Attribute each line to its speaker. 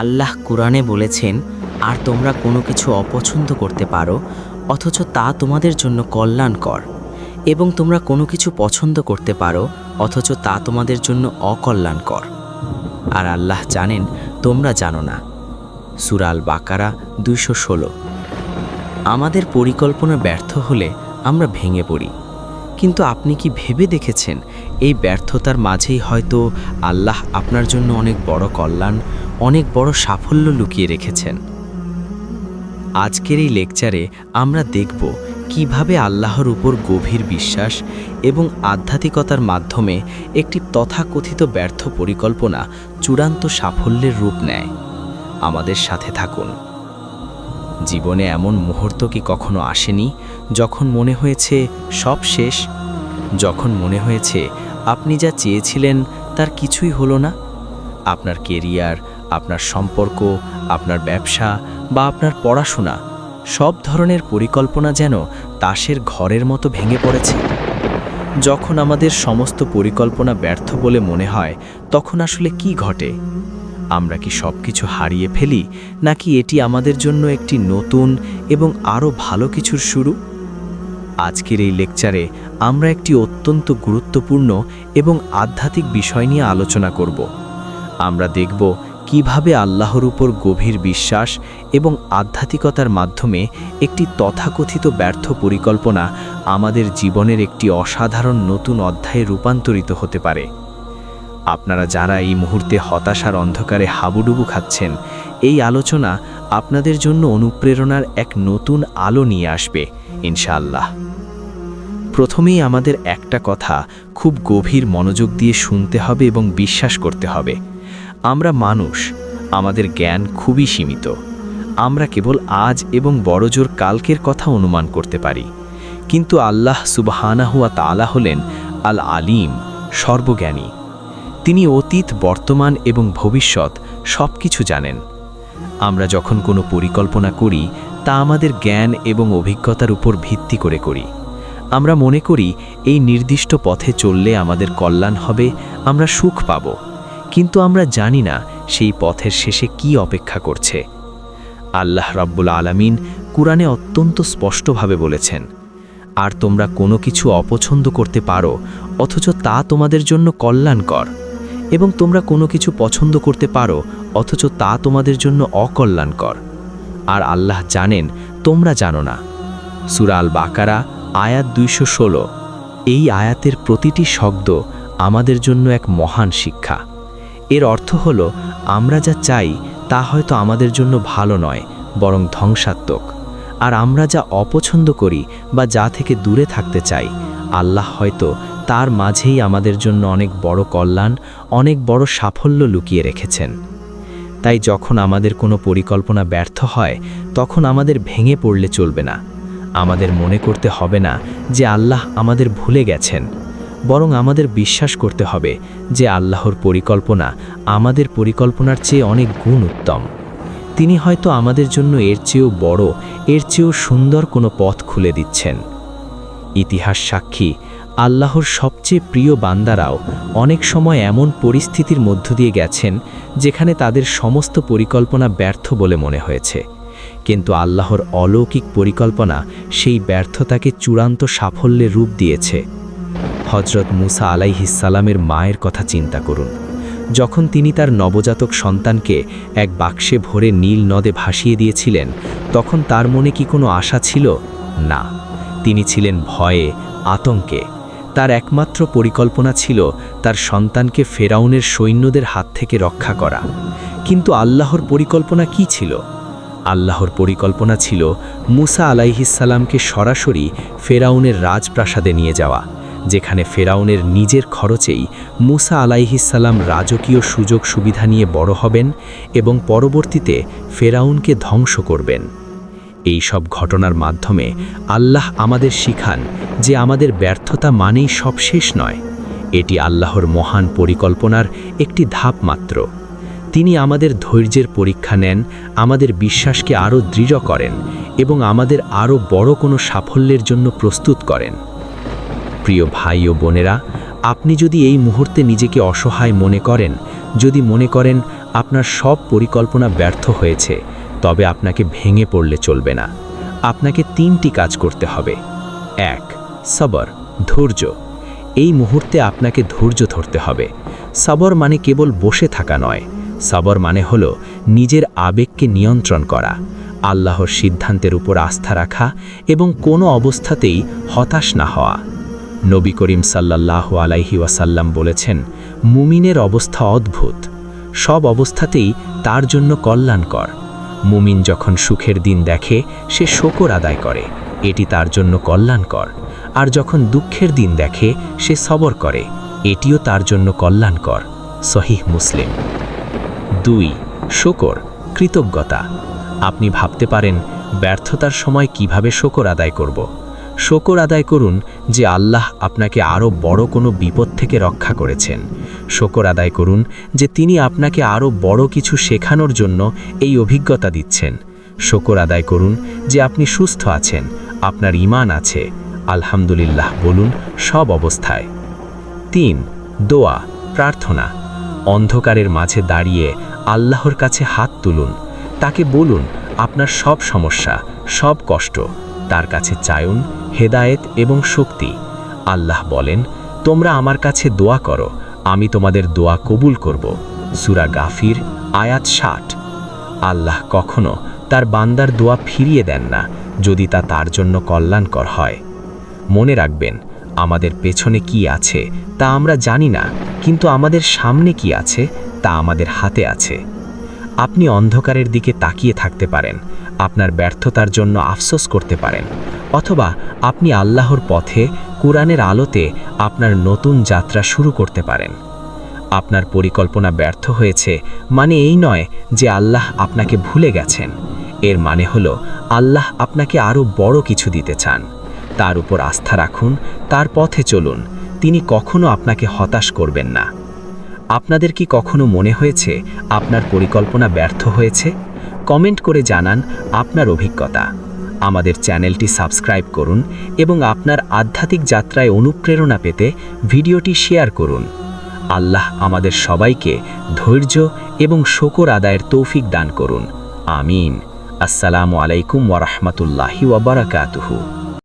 Speaker 1: আল্লাহ কুরআনে বলেছেন, আর তোমরা কোনো কিছু অপছন্দ করতে পারো অথচ তা তোমাদের জন্য কল্যাণকর, এবং তোমরা কোনো কিছু পছন্দ করতে পারো অথচ তা তোমাদের জন্য অকল্যাণকর। আর আল্লাহ জানেন তোমরা জানো না। সূরা আল বাকারা 216। আমাদের পরিকল্পনা ব্যর্থ হলে আমরা ভেঙে পড়ি, কিন্তু আপনি কি ভেবে দেখেছেন এই ব্যর্থতার মাঝেই হয়তো আল্লাহ আপনার জন্য অনেক বড় কল্যাণ, অনেক বড় সাফল্য লুকিয়ে রেখেছেন? আজকের এই লেকচারে আমরা দেখব কিভাবে আল্লাহর উপর গভীর বিশ্বাস এবং আধ্যাত্মিকতার মাধ্যমে একটি তথাকথিত ব্যর্থ পরিকল্পনা চূড়ান্ত সাফল্যের রূপ নেয়। আমাদের সাথে থাকুন। জীবনে এমন মুহূর্ত কি কখনো আসেনি যখন মনে হয়েছে সব শেষ, যখন মনে হয়েছে আপনি যা চেয়েছিলেন তার কিছুই হলো না? আপনার কেরিয়ার, আপনার সম্পর্ক, আপনার ব্যবসা বা আপনার পড়াশোনা, সব ধরনের পরিকল্পনা যেন তাসের ঘরের মতো ভেঙে পড়েছে। যখন আমাদের সমস্ত পরিকল্পনা ব্যর্থ বলে মনে হয়, তখন আসলে কি ঘটে? আমরা কি সব কিছু হারিয়ে ফেলি, নাকি এটি আমাদের জন্য একটি নতুন এবং আরও ভালো কিছুর শুরু? আজকের এই লেকচারে আমরা একটি অত্যন্ত গুরুত্বপূর্ণ এবং আধ্যাত্মিক বিষয় নিয়ে আলোচনা করব। আমরা দেখব কিভাবে আল্লাহর উপর গভীর বিশ্বাস এবং আধ্যাত্মিকতার মাধ্যমে একটি তথাকথিত ব্যর্থ পরিকল্পনা আমাদের জীবনের একটি অসাধারণ নতুন অধ্যায়ে রূপান্তরিত হতে পারে। আপনারা যারা এই মুহূর্তে হতাশার অন্ধকারে হাবুডুবু খাচ্ছেন, এই আলোচনা আপনাদের জন্য অনুপ্রেরণার এক নতুন আলো নিয়ে আসবে ইনশাআল্লাহ। প্রথমেই আমাদের একটা কথা খুব গভীর মনোযোগ দিয়ে শুনতে হবে এবং বিশ্বাস করতে হবে। আমরা মানুষ, আমাদের জ্ঞান খুবই সীমিত। আমরা কেবল আজ এবং বড়জোর কালকের কথা অনুমান করতে পারি, কিন্তু আল্লাহ সুবহানাহু ওয়া তাআলা হলেন আল আলিম, সর্বজ্ঞানী। তিনি অতীত, বর্তমান এবং ভবিষ্যৎ সব কিছু জানেন। আমরা যখন কোনো পরিকল্পনা করি তা আমাদের জ্ঞান এবং অভিজ্ঞতার উপর ভিত্তি করে করি। আমরা মনে করি এই নির্দিষ্ট পথে চললে আমাদের কল্যাণ হবে, আমরা সুখ পাব, কিন্তু আমরা জানি না সেই পথের শেষে কি অপেক্ষা করছে। আল্লাহ রাব্বুল আলামিন কুরআনে অত্যন্ত স্পষ্টভাবে বলেছেন, আর তোমরা কোনো কিছু অপছন্দ করতে পারো অথচ তা তোমাদের জন্য কল্যাণকর, এবং তোমরা কোনো কিছু পছন্দ করতে পারো অথচ তা তোমাদের জন্য অকল্যাণকর। আর আল্লাহ জানেন তোমরা জানো না। সূরা আল বাকারা আয়াত 216। এই আয়াতের প্রতিটি শব্দ আমাদের জন্য এক মহান শিক্ষা। এর অর্থ হলো, আমরা যা চাই তা হয়তো আমাদের জন্য ভালো নয়, বরং ধ্বংসাত্মক। আর আমরা যা অপছন্দ করি বা যা থেকে দূরে থাকতে চাই, আল্লাহ হয়তো তার মাঝেই আমাদের জন্য অনেক বড় কল্যাণ, অনেক বড় সাফল্য লুকিয়ে রেখেছেন। তাই যখন আমাদের কোনো পরিকল্পনা ব্যর্থ হয়, তখন আমাদের ভেঙে পড়লে চলবে না। আমাদের মনে করতে হবে না যে আল্লাহ আমাদের ভুলে গেছেন, বরং আমাদের বিশ্বাস করতে হবে যে আল্লাহর পরিকল্পনা আমাদের পরিকল্পনার চেয়ে অনেক গুণ উত্তম। তিনি হয়তো আমাদের জন্য এর চেয়েও বড়, এর চেয়েও সুন্দর কোনো পথ খুলে দিচ্ছেন। ইতিহাস সাক্ষী, আল্লাহর সবচেয়ে প্রিয় বান্দারাও অনেক সময় এমন পরিস্থিতির মধ্য দিয়ে গেছেন যেখানে তাদের সমস্ত পরিকল্পনা ব্যর্থ বলে মনে হয়েছে, কিন্তু আল্লাহর অলৌকিক পরিকল্পনা সেই ব্যর্থতাকে চূড়ান্ত সাফল্যের রূপ দিয়েছে। হযরত মুসা আলাইহিস সালামের মায়ের কথা চিন্তা করুন। যখন তিনি তার নবজাতক সন্তানকে এক বাক্সে ভরে নীল নদে ভাসিয়ে দিয়েছিলেন, তখন তার মনে কি কোনো আশা ছিল? না, তিনি ছিলেন ভয়ে, আতঙ্কে। তার একমাত্র পরিকল্পনা ছিল তার সন্তানকে ফেরাউনের সৈন্যদের হাত থেকে রক্ষা করা। কিন্তু আল্লাহর পরিকল্পনা কি ছিল? আল্লাহর পরিকল্পনা ছিল মুসা আলাইহিস সালামকে সরাসরি ফেরাউনের রাজপ্রাসাদে নিয়ে যাওয়া, যেখানে ফেরাউনের নিজের খরচেই মুসা আলাইহিস সালাম রাজকীয় সুযোগ সুবিধা নিয়ে বড় হবেন এবং পরবর্তীতে ফেরাউনকে ধ্বংস করবেন। এই সব ঘটনার মাধ্যমে আল্লাহ আমাদের শিখান যে আমাদের ব্যর্থতা মানেই সব শেষ নয়, এটি আল্লাহর মহান পরিকল্পনার একটি ধাপ মাত্র। তিনি আমাদের ধৈর্যের পরীক্ষা নেন, আমাদের বিশ্বাসকে আরও দৃঢ় করেন এবং আমাদের আরও বড় কোনো সাফল্যের জন্য প্রস্তুত করেন। প্রিয় ভাই ও বোনেরা, আপনি যদি এই মুহূর্তে নিজেকে অসহায় মনে করেন, যদি মনে করেন আপনার সব পরিকল্পনা ব্যর্থ হয়েছে, তবে আপনাকে ভেঙে পড়লে চলবে না। আপনাকে 3টি কাজ করতে হবে। 1. সবর, ধৈর্য। এই মুহূর্তে আপনাকে ধৈর্য ধরতে হবে। সবর মানে কেবল বসে থাকা নয়, সবর মানে হলো নিজের আবেগকে নিয়ন্ত্রণ করা, আল্লাহর সিদ্ধান্তের উপর আস্থা রাখা এবং কোনো অবস্থাতেই হতাশ না হওয়া। নবী করিম সাল্লাল্লাহু আলাইহি ওয়াসাল্লাম বলেছেন, মুমিনের অবস্থা অদ্ভুত, সব অবস্থাতেই তার জন্য কল্যাণকর। মুমিন যখন সুখের দিন দেখে সে শুকর আদায় করে, এটি তার জন্য কল্যাণকর। আর যখন দুঃখের দিন দেখে সে সবর করে, এটিও তার জন্য কল্যাণকর। সহিহ মুসলিম। 2. শুকর, কৃতজ্ঞতা। আপনি ভাবতে পারেন ব্যর্থতার সময় কিভাবে শুকর আদায় করব। শুকর আদায় করুন যে আল্লাহ আপনাকে আরও বড় কোনো বিপদ থেকে রক্ষা করেছেন। শুকর আদায় করুন যে তিনি আপনাকে আরও বড় কিছু শেখানোর জন্য এই অভিজ্ঞতা দিচ্ছেন। শুকর আদায় করুন যে আপনি সুস্থ আছেন, আপনার ঈমান আছে। আলহামদুলিল্লাহ বলুন সব অবস্থায়। 3. দোয়া, প্রার্থনা। অন্ধকারের মাঝে দাঁড়িয়ে আল্লাহর কাছে হাত তুলুন, তাকে বলুন আপনার সব সমস্যা, সব কষ্ট, তার কাছে চায়ুন হেদায়েত এবং শক্তি। আল্লাহ বলেন, তোমরা আমার কাছে দোয়া করো, আমি তোমাদের দোয়া কবুল করব। সূরা গাফির আয়াত 60। আল্লাহ কখনো তার বান্দার দোয়া ফিরিয়ে দেন না, যদি তা তার জন্য কল্যাণকর হয়। মনে রাখবেন, আমাদের পেছনে কি আছে তা আমরা জানি না, কিন্তু আমাদের সামনে কি আছে তা আমাদের হাতে আছে। আপনি অন্ধকারের দিকে তাকিয়ে থাকতে পারেন, আপনার ব্যর্থতার জন্য আফসোস করতে পারেন, অথবা আপনি আল্লাহর পথে কুরআনের আলোতে আপনার নতুন যাত্রা শুরু করতে পারেন। আপনার পরিকল্পনা ব্যর্থ হয়েছে মানে এই নয় যে আল্লাহ আপনাকে ভুলে গেছেন। এর মানে হলো আল্লাহ আপনাকে আরও বড় কিছু দিতে চান। তার উপর আস্থা রাখুন, তার পথে চলুন, তিনি কখনো আপনাকে হতাশ করবেন না। আপনাদের কি কখনো মনে হয়েছে আপনার পরিকল্পনা ব্যর্থ হয়েছে? কমেন্ট করে জানান আপনার অভিজ্ঞতা। আমাদের চ্যানেলটি সাবস্ক্রাইব করুন এবং আপনার আধ্যাত্মিক যাত্রায় অনুপ্রেরণা পেতে ভিডিওটি শেয়ার করুন। আল্লাহ আমাদের সবাইকে ধৈর্য এবং শুকর আদায়ের তৌফিক দান করুন। আমিন। আসসালামু আলাইকুম ওয়া রাহমাতুল্লাহি ওয়া বারাকাতুহু।